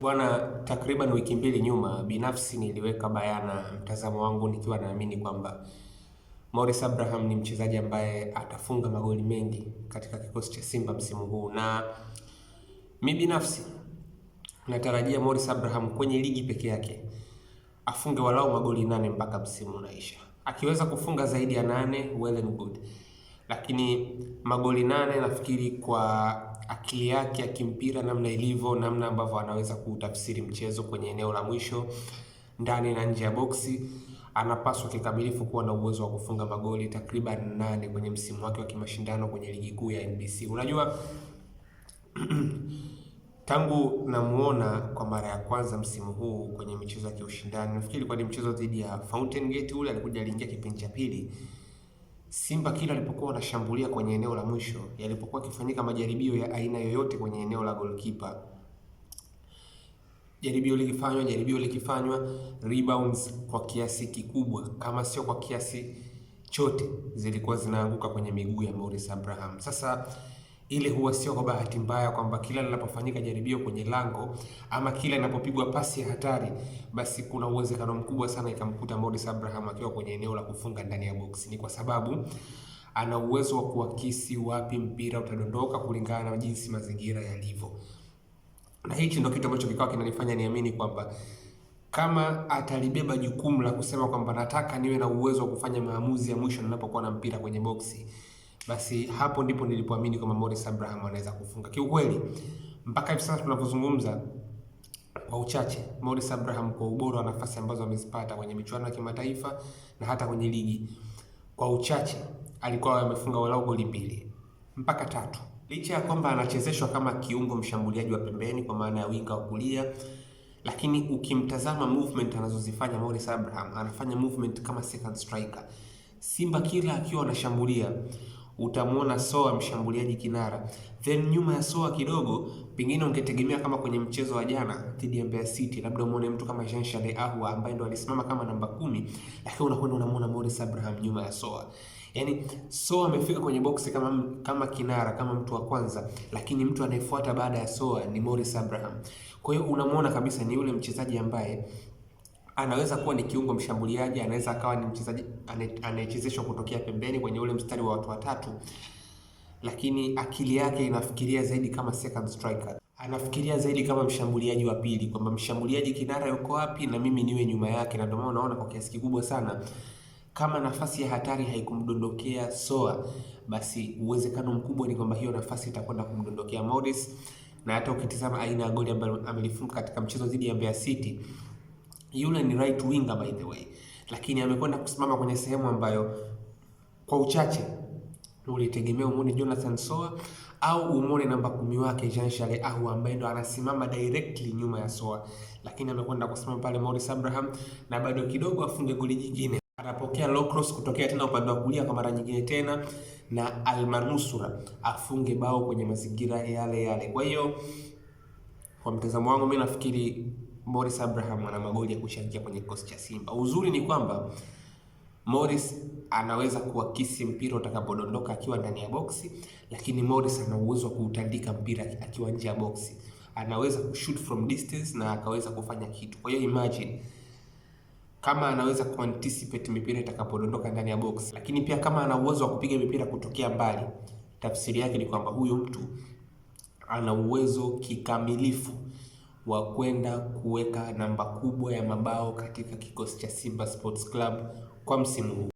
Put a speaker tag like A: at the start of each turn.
A: Bwana, takriban wiki mbili nyuma, binafsi niliweka bayana mtazamo wangu nikiwa naamini kwamba Morris Abraham ni mchezaji ambaye atafunga magoli mengi katika kikosi cha Simba msimu huu, na mimi binafsi natarajia Morris Abraham kwenye ligi peke yake afunge walau magoli 8 mpaka msimu unaisha. Akiweza kufunga zaidi ya 8, well and good, lakini magoli 8 nafikiri kwa akili yake ya kimpira, namna ilivyo, namna ambavyo anaweza kutafsiri mchezo kwenye eneo la mwisho, ndani na nje ya boksi, anapaswa kikamilifu kuwa na uwezo wa kufunga magoli takriban 8 kwenye msimu wake wa kimashindano kwenye ligi kuu ya NBC. Unajua tangu namuona kwa mara ya kwanza msimu huu kwenye michezo ya kiushindani, nafikiri kwa ni mchezo dhidi ya Fountain Gate, ule alikuja aliingia kipindi cha pili, Simba kila alipokuwa wanashambulia kwenye eneo la mwisho, yalipokuwa kifanyika majaribio ya aina yoyote kwenye eneo la goalkeeper, jaribio likifanywa, rebounds kwa kiasi kikubwa, kama sio kwa kiasi chote, zilikuwa zinaanguka kwenye miguu ya Morris Abraham. Sasa ile huwa sio kwa bahati mbaya kwamba kila linapofanyika jaribio kwenye lango ama kila inapopigwa pasi ya hatari, basi kuna uwezekano mkubwa sana ikamkuta Morris Abraham akiwa kwenye eneo la kufunga ndani ya box. Ni kwa sababu ana uwezo wa kuakisi wapi mpira utadondoka kulingana na jinsi mazingira yalivyo. Na hichi ndio kitu ambacho kikawa kinanifanya niamini kwamba kama atalibeba jukumu la kusema kwamba nataka niwe na uwezo wa kufanya maamuzi ya mwisho ninapokuwa na mpira kwenye boksi, basi hapo ndipo nilipoamini kwamba Morris Abraham anaweza kufunga. Kiukweli mpaka hivi sasa tunapozungumza, kwa uchache Morris Abraham kwa ubora wa nafasi ambazo amezipata kwenye michuano ya kimataifa na hata kwenye ligi, kwa uchache alikuwa amefunga walau goli 2 mpaka 3. Licha ya kwamba anachezeshwa kama kiungo mshambuliaji wa pembeni kwa maana ya winga wa kulia, lakini ukimtazama movement anazozifanya Morris Abraham, anafanya movement kama second striker. Simba kila akiwa anashambulia utamuona Soa mshambuliaji kinara, then nyuma ya Soa kidogo, pengine ungetegemea kama kwenye mchezo wa jana dhidi ya Mbeya City, labda muone mtu kama Jean-Charles Ahoua ambaye ndo alisimama kama namba 10, lakini unakwenda unamuona Morris Abraham nyuma ya Soa. Yaani Soa amefika kwenye box kama kinara, kama mtu wa kwanza, lakini mtu anayefuata baada ya Soa ni Morris Abraham. Kwa hiyo unamuona kabisa ni yule mchezaji ambaye anaweza kuwa ni kiungo mshambuliaji, anaweza akawa ni mchezaji anayechezeshwa kutokea pembeni kwenye ule mstari wa watu watatu, lakini akili yake inafikiria zaidi kama second striker. Anafikiria zaidi kama mshambuliaji wa pili, kwamba mshambuliaji kinara yuko wapi na mimi niwe nyuma yake, na ndio maana unaona kwa kiasi kikubwa sana kama nafasi ya hatari haikumdondokea Soa, basi uwezekano mkubwa ni kwamba hiyo nafasi itakwenda kumdondokea Morris. Na hata ukitizama aina ya goli ambayo amelifunga katika mchezo dhidi ya Mbeya City, yule ni right winger by the way, lakini amekwenda kusimama kwenye sehemu ambayo kwa uchache ulitegemea umuone Jonathan Soa au umuone namba 10 wake Jean-Charles Ahoua ambaye ndo anasimama directly nyuma ya Soa, lakini amekwenda kusimama pale Morris Abraham na bado kidogo afunge goli jingine. Anapokea low cross kutokea tena upande wa kulia kwa mara nyingine tena, na Almanusura afunge bao kwenye mazingira yale yale. Kwa hiyo kwa mtazamo wangu mimi nafikiri Morris Abraham ana magoli ya kushangia kwenye kikosi cha Simba. Uzuri ni kwamba Morris anaweza kuakisi mpira utakapodondoka akiwa ndani ya boksi, lakini Morris ana uwezo wa kuutandika mpira akiwa nje ya boksi. Anaweza kushoot from distance na akaweza kufanya kitu. Kwa hiyo imagine kama anaweza kuanticipate mipira itakapodondoka ndani ya box, lakini pia kama ana uwezo wa kupiga mipira kutokea mbali, tafsiri yake ni kwamba huyu mtu ana uwezo kikamilifu wa kwenda kuweka namba kubwa ya mabao katika kikosi cha Simba Sports Club kwa msimu huu.